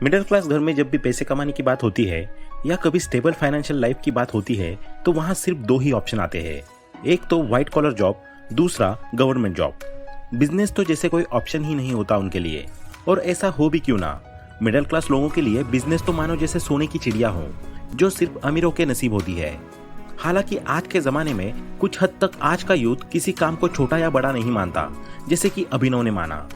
Middle class घर में जब भी पैसे कमाने की बात होती है या कभी स्टेबल फाइनेंशियल लाइफ की बात होती है तो वहां सिर्फ दो ही ऑप्शन आते हैं। एक तो व्हाइट कॉलर जॉब, दूसरा गवर्नमेंट जॉब। बिजनेस तो जैसे कोई ऑप्शन ही नहीं होता उनके लिए। और ऐसा हो भी क्यों ना, मिडिल क्लास लोगों के लिए बिजनेस तो मानो जैसे सोने की चिड़िया हो जो सिर्फ अमीरों के नसीब होती है। हालांकि आज के जमाने में कुछ हद तक आज का यूथ किसी काम को छोटा या बड़ा नहीं मानता, जैसे कि अभिनव ने माना।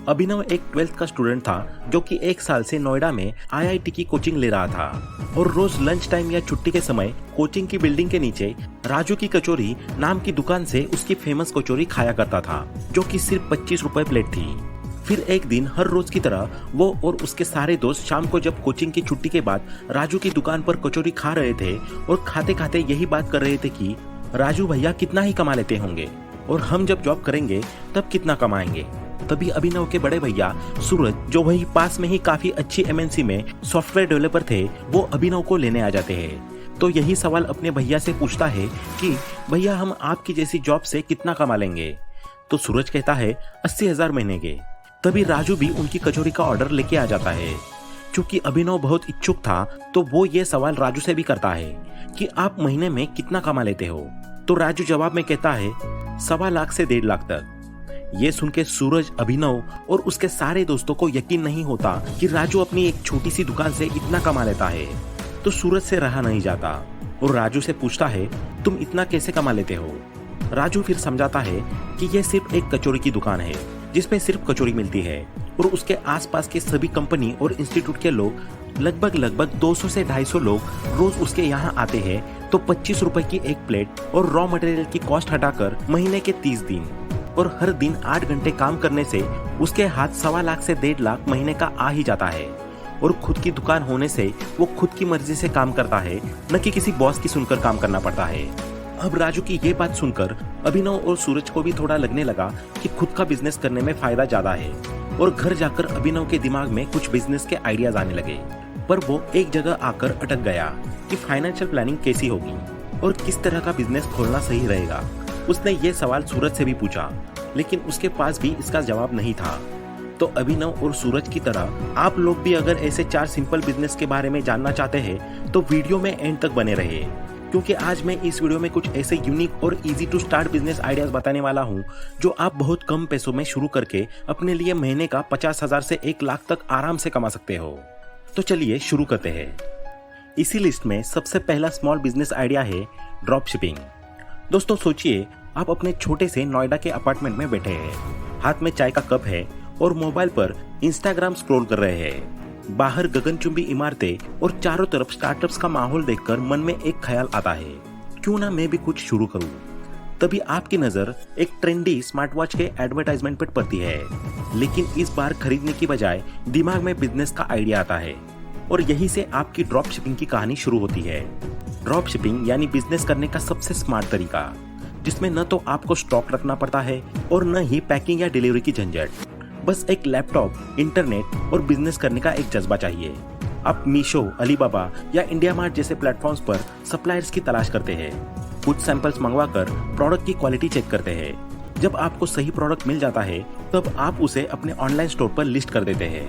अभिनव एक 12th का स्टूडेंट था जो कि 1 साल से नोएडा में IIT की कोचिंग ले रहा था और रोज लंच टाइम या छुट्टी के समय कोचिंग की बिल्डिंग के नीचे राजू की कचौरी नाम की दुकान से उसकी फेमस कचौरी खाया करता था, जो कि सिर्फ 25 रुपए प्लेट थी। फिर एक दिन हर रोज की तरह वो और उसके सारे दोस्त शाम को जब कोचिंग की छुट्टी के बाद राजू की दुकान पर कचौरी खा रहे थे और खाते खाते यही बात कर रहे थे कि राजू भैया कितना ही कमा लेते होंगे और हम जब जॉब करेंगे तब कितना कमाएंगे। तभी अभिनव के बड़े भैया सूरज, जो वही पास में ही काफी अच्छी MNC में सॉफ्टवेयर डेवलपर थे, वो अभिनव को लेने आ जाते हैं। तो यही सवाल अपने भैया से पूछता है कि भैया हम आपकी जैसी जॉब से कितना कमा लेंगे। तो सूरज कहता है 80,000 महीने के। तभी राजू भी उनकी कचौरी का ऑर्डर लेके आ जाता है। चूंकि अभिनव बहुत इच्छुक था तो वो ये सवाल राजू से भी करता है कि आप महीने में कितना कमा लेते हो। तो राजू जवाब में कहता है 1.25 लाख से 1.5 लाख तक। ये सुन के सूरज, अभिनव और उसके सारे दोस्तों को यकीन नहीं होता कि राजू अपनी एक छोटी सी दुकान से इतना कमा लेता है। तो सूरज से रहा नहीं जाता और राजू से पूछता है तुम इतना कैसे कमा लेते हो। राजू फिर समझाता है कि यह सिर्फ एक कचौरी की दुकान है जिसमें सिर्फ कचौरी मिलती है और उसके आसपास के सभी कंपनी और इंस्टीट्यूट के लोग लगभग 200 से 250 लोग रोज उसके यहाँ आते हैं। तो 25 रुपए की एक प्लेट और रॉ मटेरियल की कॉस्ट हटाकर महीने के 30 दिन और हर दिन 8 घंटे काम करने से उसके हाथ 1.25 लाख से 1.5 लाख महीने का आ ही जाता है। और खुद की दुकान होने से वो खुद की मर्जी से काम करता है, न कि किसी बॉस की सुनकर काम करना पड़ता है। अब राजू की ये बात सुनकर अभिनव और सूरज को भी थोड़ा लगने लगा कि खुद का बिजनेस करने में फायदा ज्यादा है और घर जाकर अभिनव के दिमाग में कुछ बिजनेस के आइडियाज आने लगे। पर वो एक जगह आकर अटक गया कि फाइनेंशियल प्लानिंग कैसी होगी और किस तरह का बिजनेस खोलना सही रहेगा। उसने ये सवाल सूरज से भी पूछा, लेकिन उसके पास भी इसका जवाब नहीं था। तो अभिनव और सूरज की तरह आप लोग भी अगर ऐसे 4 सिंपल बिजनेस के बारे में जानना चाहते हैं तो वीडियो में एंड तक बने रहिए, क्योंकि आज मैं इस वीडियो में कुछ ऐसे यूनिक और easy to start business ideas बताने वाला हूं जो आप बहुत कम पैसों में शुरू करके अपने लिए महीने का 50,000 से 1 लाख तक आराम से कमा सकते हो। तो चलिए शुरू करते हैं। इसी लिस्ट में सबसे पहला स्मॉल बिजनेस आइडिया है ड्रॉप शिपिंग। दोस्तों सोचिए, आप अपने छोटे से नोएडा के अपार्टमेंट में बैठे हैं, हाथ में चाय का कप है और मोबाइल पर इंस्टाग्राम स्क्रॉल कर रहे हैं। बाहर गगनचुंबी इमारतें और चारों तरफ स्टार्टअप्स का माहौल देखकर मन में एक ख्याल आता है, क्यों ना मैं भी कुछ शुरू करूं। तभी आपकी नजर एक ट्रेंडी स्मार्ट वॉच के एडवर्टाइजमेंट पर पड़ती है, लेकिन इस बार खरीदने की बजाय दिमाग में बिजनेस का आइडिया आता है और यहीं से आपकी ड्रॉप शिपिंग की कहानी शुरू होती है। ड्रॉप शिपिंग यानी बिजनेस करने का सबसे स्मार्ट तरीका, जिसमें न तो आपको स्टॉक रखना पड़ता है और न ही पैकिंग या डिलीवरी की झंझट। बस एक लैपटॉप, इंटरनेट और बिजनेस करने का एक जज्बा चाहिए। आप मीशो, अलीबाबा या इंडिया मार्ट जैसे प्लेटफॉर्म्स पर सप्लायर्स की तलाश करते हैं, कुछ सैंपल्स मंगवाकर प्रोडक्ट की क्वालिटी चेक करते हैं। जब आपको सही प्रोडक्ट मिल जाता है तब आप उसे अपने ऑनलाइन स्टोर पर लिस्ट कर देते हैं।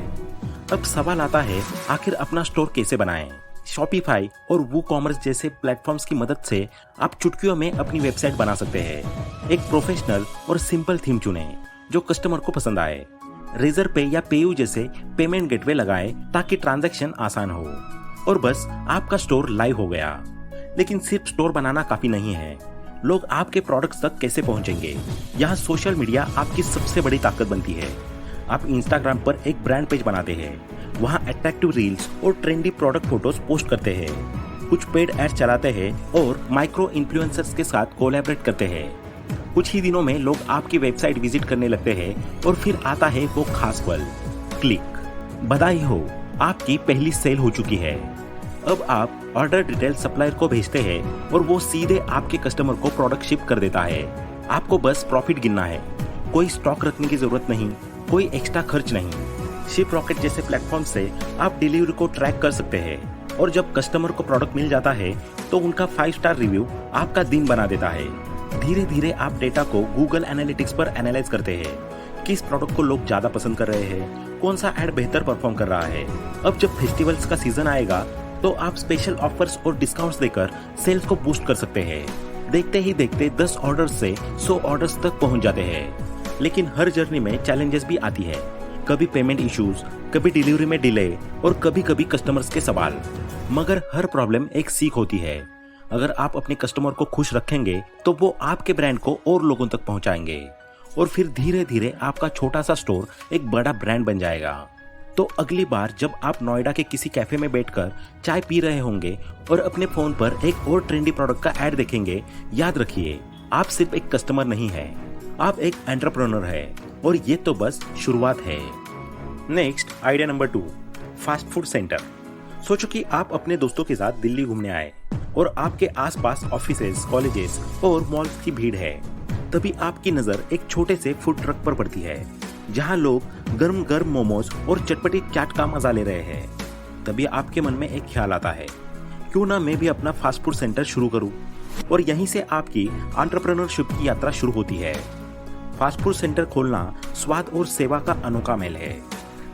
अब सवाल आता है, आखिर अपना स्टोर कैसे बनाएं? शॉपिफाई और वूकॉमर्स जैसे प्लेटफॉर्म्स की मदद से आप चुटकियों में अपनी वेबसाइट बना सकते हैं। एक प्रोफेशनल और सिंपल थीम चुनें जो कस्टमर को पसंद आए। रेजर पे या पेयू जैसे पेमेंट गेटवे लगाएं ताकि ट्रांजैक्शन आसान हो और बस आपका स्टोर लाइव हो गया। लेकिन सिर्फ स्टोर बनाना काफी नहीं है, लोग आपके प्रोडक्ट्स तक कैसे पहुंचेंगे? यहाँ सोशल मीडिया आपकी सबसे बड़ी ताकत बनती है। आप इंस्टाग्राम पर एक ब्रांड पेज बनाते हैं, वहाँ अट्रैक्टिव रील्स और ट्रेंडी प्रोडक्ट फोटोज पोस्ट करते हैं, कुछ पेड एड चलाते हैं और माइक्रो इन्फ्लुएंसर्स के साथ कोलैबोरेट करते हैं। कुछ ही दिनों में लोग आपकी वेबसाइट विजिट करने लगते हैं और फिर आता है वो खास पल, क्लिक। बधाई हो, आपकी पहली सेल हो चुकी है। अब आप ऑर्डर डिटेल सप्लायर को भेजते हैं और वो सीधे आपके कस्टमर को प्रोडक्ट शिप कर देता है। आपको बस प्रॉफिट गिनना है, कोई स्टॉक रखने की जरूरत नहीं, कोई एक्स्ट्रा खर्च नहीं। शिप रॉकेट जैसे प्लेटफॉर्म से आप डिलीवरी को ट्रैक कर सकते हैं और जब कस्टमर को प्रोडक्ट मिल जाता है तो उनका 5 स्टार रिव्यू आपका दिन बना देता है। धीरे धीरे आप डेटा को गूगल एनालिटिक्स पर एनालाइज करते हैं किस प्रोडक्ट को लोग ज्यादा पसंद कर रहे हैं, कौन सा ऐड बेहतर परफॉर्म कर रहा है। अब जब फेस्टिवल्स का सीजन आएगा तो आप स्पेशल ऑफर्स और डिस्काउंट्स देकर सेल्स को बूस्ट कर सकते हैं। देखते ही देखते 10 ऑर्डर्स से 100 ऑर्डर्स तक पहुंच जाते हैं। लेकिन हर जर्नी में चैलेंजेस भी आती है, कभी पेमेंट इश्यूज, कभी डिलीवरी में डिले और कभी कभी कस्टमर्स के सवाल। मगर हर प्रॉब्लम एक सीख होती है। अगर आप अपने कस्टमर को खुश रखेंगे तो वो आपके ब्रांड को और लोगों तक पहुंचाएंगे और फिर धीरे धीरे आपका छोटा सा स्टोर एक बड़ा ब्रांड बन जाएगा। तो अगली बार जब आप नोएडा के किसी कैफे में बैठकर चाय पी रहे होंगे और अपने फोन पर एक और ट्रेंडी प्रोडक्ट का ऐड देखेंगे, याद रखिए आप सिर्फ एक कस्टमर नहीं है, आप एक एंटरप्रेन्योर है और ये तो बस शुरुआत है। Next idea number 2, fast food centre. सोचो कि आप अपने दोस्तों के साथ दिल्ली घूमने आए और आपके आसपास ऑफिसेज, कॉलेजेस और मॉल्स की भीड़ है। तभी आपकी नजर एक छोटे से फूड ट्रक पर पड़ती है जहां लोग गर्म गर्म मोमोज और चटपटी चाट का मजा ले रहे हैं। तभी आपके मन में एक ख्याल आता है, क्यों ना मैं भी अपना फास्ट फूड सेंटर शुरू करूं। और यहीं से आपकी एंटरप्रेन्योरशिप की यात्रा शुरू होती है। फास्ट फूड सेंटर खोलना स्वाद और सेवा का अनोखा मेल है।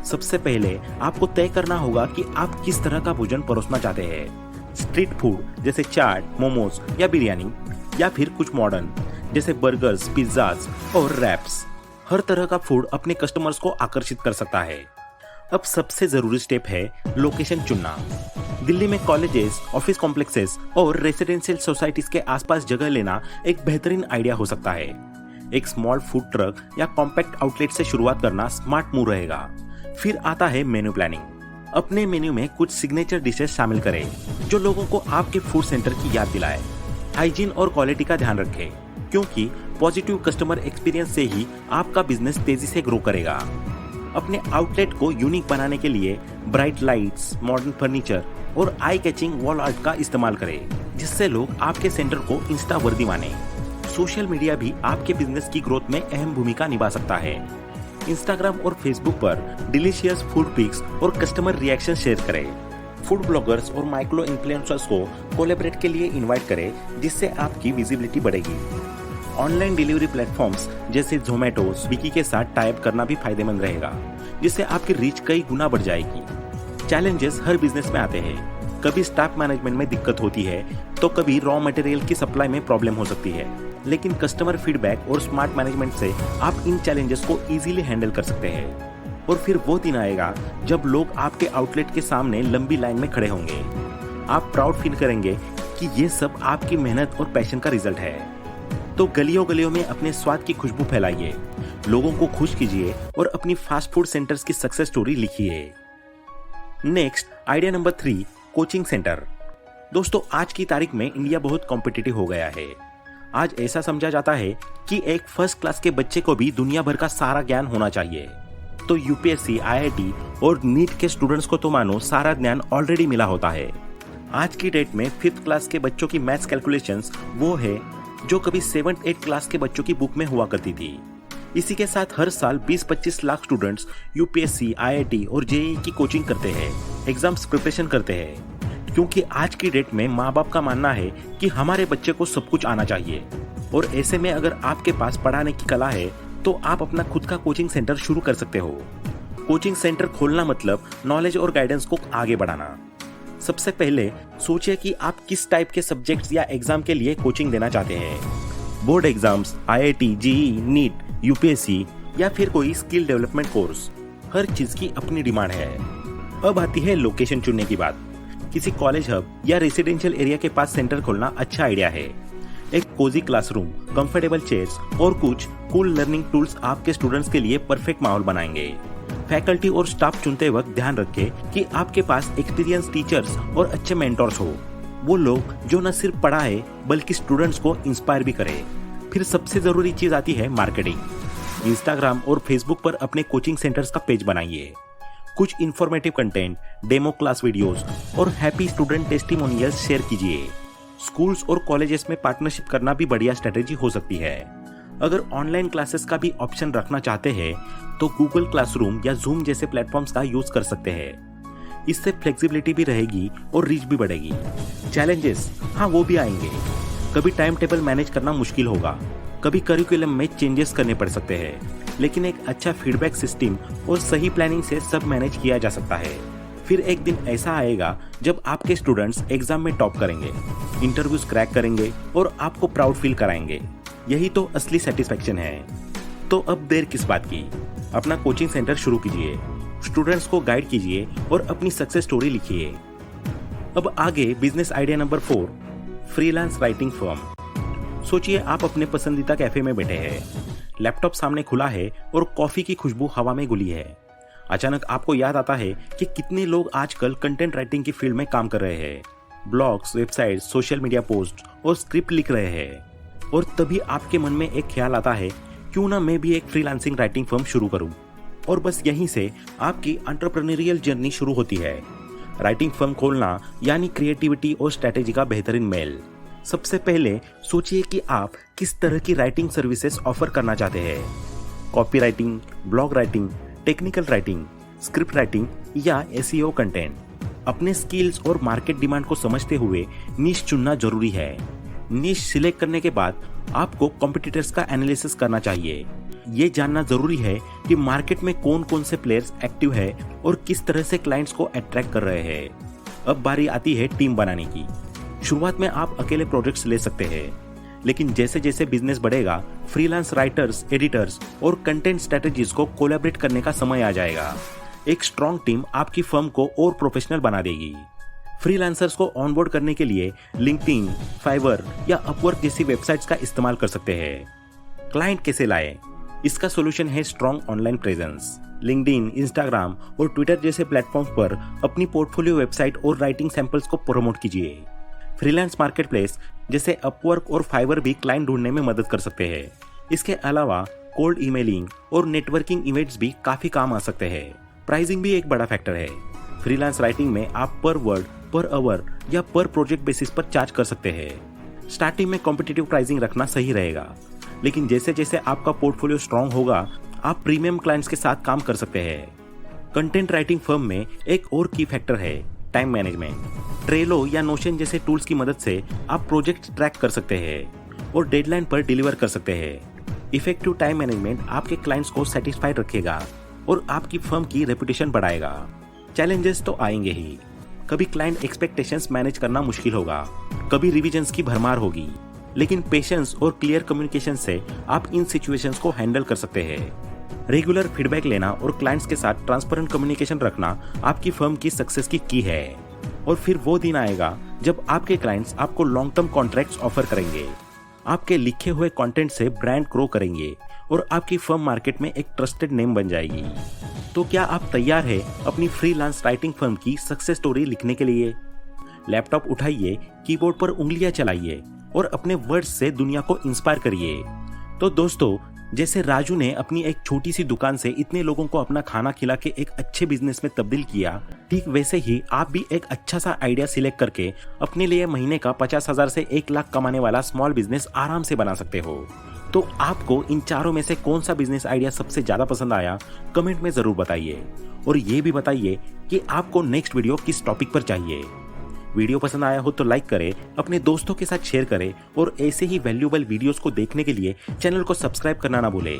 सबसे पहले आपको तय करना होगा कि आप किस तरह का भोजन परोसना चाहते हैं। स्ट्रीट फूड जैसे चाट, मोमोज या बिरयानी, या फिर कुछ मॉडर्न जैसे बर्गर्स, पिज्जाज और रैप्स। हर तरह का फूड अपने कस्टमर्स को आकर्षित कर सकता है। अब सबसे जरूरी स्टेप है लोकेशन चुनना। दिल्ली में कॉलेजेस, ऑफिस कॉम्प्लेक्सेस और रेसिडेंशियल सोसाइटीज के आसपास जगह लेना एक बेहतरीन आइडिया हो सकता है। एक स्मॉल फूड ट्रक या कॉम्पैक्ट आउटलेट से शुरुआत करना स्मार्ट मूव रहेगा। फिर आता है मेन्यू प्लानिंग। अपने मेन्यू में कुछ सिग्नेचर डिशेस शामिल करें जो लोगों को आपके फूड सेंटर की याद दिलाए। हाइजीन और क्वालिटी का ध्यान रखें, क्योंकि पॉजिटिव कस्टमर एक्सपीरियंस से ही आपका बिजनेस तेजी से ग्रो करेगा। अपने आउटलेट को यूनिक बनाने के लिए ब्राइट लाइट्स, मॉडर्न फर्नीचर और आई कैचिंग वॉल आर्ट का इस्तेमाल करें, जिससे लोग आपके सेंटर को इंस्टा वर्दी माने। सोशल मीडिया भी आपके बिजनेस की ग्रोथ में अहम भूमिका निभा सकता है। इंस्टाग्राम और फेसबुक पर डिलीशियस फूड पिक्स और कस्टमर रिएक्शन शेयर करें। फूड ब्लॉगर्स और माइक्रो इन्फ्लुएंसर्स को कोलैबोरेट के लिए इनवाइट करें, जिससे आपकी विजिबिलिटी बढ़ेगी। ऑनलाइन डिलीवरी प्लेटफॉर्म्स जैसे जोमेटो, स्विगी के साथ टाइप करना भी फायदेमंद रहेगा, जिससे आपकी रीच कई गुना बढ़ जाएगी। चैलेंजेस हर बिजनेस में आते हैं। कभी स्टाफ मैनेजमेंट में दिक्कत होती है तो कभी रॉ मटेरियल की सप्लाई में प्रॉब्लम हो सकती है, लेकिन कस्टमर फीडबैक और स्मार्ट मैनेजमेंट से आप इन चैलेंजेस को इजीली हैंडल कर सकते हैं। और फिर वो दिन आएगा जब लोग आपके आउटलेट के सामने लंबी लाइन में खड़े होंगे। आप प्राउड फील करेंगे कि ये सब आपकी मेहनत और पैशन का रिजल्ट है। तो गलियों गलियों में अपने स्वाद की खुशबू फैलाइए, लोगों को खुश कीजिए और अपनी फास्ट फूड सेंटर्स की सक्सेस स्टोरी लिखिए। Next idea number 3, coaching centre. दोस्तों, आज की तारीख में इंडिया बहुत कॉम्पिटिटिव हो गया है। आज ऐसा समझा जाता है कि एक फर्स्ट क्लास के बच्चे को भी दुनिया भर का सारा ज्ञान होना चाहिए। तो यूपीएससी, आईआईटी और नीट के स्टूडेंट्स को तो मानो सारा ज्ञान ऑलरेडी मिला होता है। आज की डेट में 5th क्लास के बच्चों की मैथ्स कैलकुलेशंस वो है जो कभी 7th, 8th क्लास के बच्चों की बुक में हुआ करती थी। इसी के साथ हर साल 20-25 लाख स्टूडेंट्स यूपीएससी, आईआईटी और जेईई की कोचिंग करते हैं, एग्जाम्स प्रिपरेशन करते हैं। क्योंकि आज की डेट में माँ बाप का मानना है कि हमारे बच्चे को सब कुछ आना चाहिए, और ऐसे में अगर आपके पास पढ़ाने की कला है तो आप अपना खुद का कोचिंग सेंटर शुरू कर सकते हो। कोचिंग सेंटर खोलना मतलब नॉलेज और गाइडेंस को आगे बढ़ाना। सबसे पहले सोचिए कि आप किस टाइप के सब्जेक्ट्स या एग्जाम के लिए कोचिंग देना चाहते हैं। Board exams, IIT, JEE, NEET, UPSC या फिर कोई स्किल डेवलपमेंट कोर्स। हर चीज की अपनी डिमांड है। अब आती है लोकेशन चुनने की बात। किसी कॉलेज हब या रेसिडेंशियल एरिया के पास सेंटर खोलना अच्छा आइडिया है। एक कोजी क्लासरूम, कंफर्टेबल चेयर्स और कुछ कूल लर्निंग टूल्स आपके स्टूडेंट्स के लिए परफेक्ट माहौल बनाएंगे। फैकल्टी और स्टाफ चुनते वक्त ध्यान रखें कि आपके पास एक्सपीरियंस टीचर्स और अच्छे मेंटर्स हो। वो लोग जो न सिर्फ पढ़ाए बल्कि स्टूडेंट्स को इंस्पायर भी करे। फिर सबसे जरूरी चीज आती है मार्केटिंग। इंस्टाग्राम और फेसबुक पर अपने कोचिंग सेंटर्स का पेज बनाइए। कुछ informative content, demo class videos और हैप्पी स्टूडेंट टेस्टिमोनियल्स शेयर कीजिए। स्कूल्स और कॉलेजेस में पार्टनरशिप करना भी बढ़िया स्ट्रेटेजी हो सकती है। अगर ऑनलाइन क्लासेस का भी ऑप्शन रखना चाहते हैं तो गूगल क्लासरूम या जूम जैसे प्लेटफॉर्म्स का यूज कर सकते हैं। इससे फ्लेक्सिबिलिटी भी रहेगी और रीच भी बढ़ेगी। चैलेंजेस, हाँ वो भी आएंगे। कभी टाइम टेबल मैनेज करना मुश्किल होगा, कभी करिकुलम में चेंजेस करने पड़ सकते हैं, लेकिन एक अच्छा फीडबैक सिस्टम और सही प्लानिंग से सब मैनेज किया जा सकता है। फिर एक दिन ऐसा आएगा जब आपके स्टूडेंट्स एग्जाम में टॉप करेंगे, इंटरव्यूज क्रैक करेंगे और आपको प्राउड फील कराएंगे। यही तो असली सेटिस्फैक्शन है। तो अब देर किस बात की, अपना कोचिंग सेंटर शुरू कीजिए, स्टूडेंट्स को गाइड कीजिए और अपनी सक्सेस स्टोरी लिखिए। अब आगे business idea number 4, freelance writing firm. सोचिए आप अपने पसंदीदा कैफे में बैठे हैं, लैपटॉप सामने खुला है और कॉफी की खुशबू हवा में घुली है। अचानक आपको याद आता है कि कितने लोग आजकल कंटेंट राइटिंग की फील्ड में काम कर रहे हैं, blogs, website, social media post और स्क्रिप्ट लिख रहे हैं। और तभी आपके मन में एक ख्याल आता है, क्यों ना मैं भी एक फ्रीलांसिंग राइटिंग फर्म शुरू करूं। और बस यहीं से आपकी एंटरप्रेन्योरियल जर्नी शुरू होती है। राइटिंग फर्म खोलना यानी क्रिएटिविटी और स्ट्रेटेजी का बेहतरीन मेल। सबसे पहले सोचिए कि आप किस तरह की राइटिंग सर्विसेज ऑफर करना चाहते हैं। Copy writing, blog writing, technical writing, script writing या एसईओ कंटेंट। अपने स्किल्स और मार्केट डिमांड को समझते हुए नीश चुनना जरूरी है। नीश सिलेक्ट करने के बाद आपको कॉम्पिटिटर्स का एनालिसिस करना चाहिए। ये जानना जरूरी है कि मार्केट में कौन कौन से प्लेयर्स एक्टिव है और किस तरह से क्लाइंट्स को अट्रैक्ट कर रहे हैं। अब बारी आती है टीम बनाने की। शुरुआत में आप अकेले प्रोजेक्ट्स ले सकते हैं, लेकिन जैसे जैसे बिजनेस बढ़ेगा, फ्रीलांस राइटर्स, एडिटर्स और कंटेंट स्ट्रेटजीज को कोलैबोरेट करने का समय आ जाएगा। एक स्ट्रॉन्ग टीम आपकी फर्म को और प्रोफेशनल बना देगी। फ्रीलांसर्स को ऑनबोर्ड करने के लिए लिंक्डइन, फाइवर या अपवर्क जैसी वेबसाइट्स का इस्तेमाल कर सकते हैं। क्लाइंट कैसे लाएं? इसका सॉल्यूशन है strong online presence. LinkedIn, Instagram और ट्विटर जैसे प्लेटफॉर्म्स पर अपनी पोर्टफोलियो वेबसाइट और राइटिंग सैंपल्स को प्रमोट कीजिए। फ्रीलांस मार्केटप्लेस जैसे अपवर्क और फाइवर भी क्लाइंट ढूंढने में मदद कर सकते हैं। इसके अलावा कोल्ड ईमेलिंग और नेटवर्किंग इवेंट्स भी काफी काम आ सकते हैं। प्राइसिंग भी एक बड़ा फैक्टर है। फ्रीलांस राइटिंग में आप पर वर्ड, पर आवर या पर प्रोजेक्ट बेसिस पर चार्ज कर सकते हैं। स्टार्टिंग में कॉम्पिटिटिव प्राइसिंग रखना सही रहेगा, लेकिन जैसे जैसे आपका पोर्टफोलियो स्ट्रांग होगा, आप प्रीमियम क्लाइंट्स के साथ काम कर सकते हैं। कंटेंट राइटिंग फर्म में एक और की फैक्टर है टाइम मैनेजमेंट। ट्रेलो या नोशन जैसे टूल्स की मदद से आप प्रोजेक्ट ट्रैक कर सकते हैं और डेडलाइन पर डिलीवर कर सकते हैं। इफेक्टिव टाइम मैनेजमेंट आपके क्लाइंट्स को सेटिस्फाइड रखेगा और आपकी फर्म की रेपुटेशन बढ़ाएगा। चैलेंजेस तो आएंगे ही। कभी क्लाइंट एक्सपेक्टेशंस मैनेज करना मुश्किल होगा, कभी रिविजन्स की भरमार होगी, लेकिन पेशेंस और क्लियर कम्युनिकेशन से आप इन सिचुएशंस को हैंडल कर सकते हैं। रेगुलर फीडबैक लेना और क्लाइंट्स के साथ ट्रांसपेरेंट कम्युनिकेशन रखना आपकी फर्म की सक्सेस की है। और फिर वो दिन आएगा जब आपके क्लाइंट्स आपको लॉन्ग टर्म कॉन्ट्रैक्ट्स ऑफर करेंगे, आपके लिखे हुए कंटेंट से ब्रांड ग्रो करेंगे और आपकी फर्म मार्केट में एक ट्रस्टेड नेम बन जाएगी। तो क्या आप तैयार हैं अपनी फ्रीलांस राइटिंग फर्म की सक्सेस स्टोरी लिखने के लिए? लैपटॉप उठाइए, कीबोर्ड पर उंगलियां चलाइए और अपने वर्ड्स से दुनिया को इंस्पायर करिए। तो दोस्तों, जैसे राजू ने अपनी एक छोटी सी दुकान से इतने लोगों को अपना खाना खिला के एक अच्छे बिजनेस में तब्दील किया, ठीक वैसे ही आप भी एक अच्छा सा आइडिया सिलेक्ट करके अपने लिए महीने का 50,000 से 1 लाख कमाने वाला स्मॉल बिजनेस आराम से बना सकते हो। तो आपको इन चारों में से कौन सा बिजनेस आइडिया सबसे ज्यादा पसंद आया, कमेंट में जरूर बताइए। और ये भी बताइए कि आपको नेक्स्ट वीडियो किस टॉपिक पर चाहिए। वीडियो पसंद आया हो तो लाइक करें, अपने दोस्तों के साथ शेयर करें और ऐसे ही वैल्यूएबल वीडियोस को देखने के लिए चैनल को सब्सक्राइब करना ना भूलें।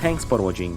Thanks for watching.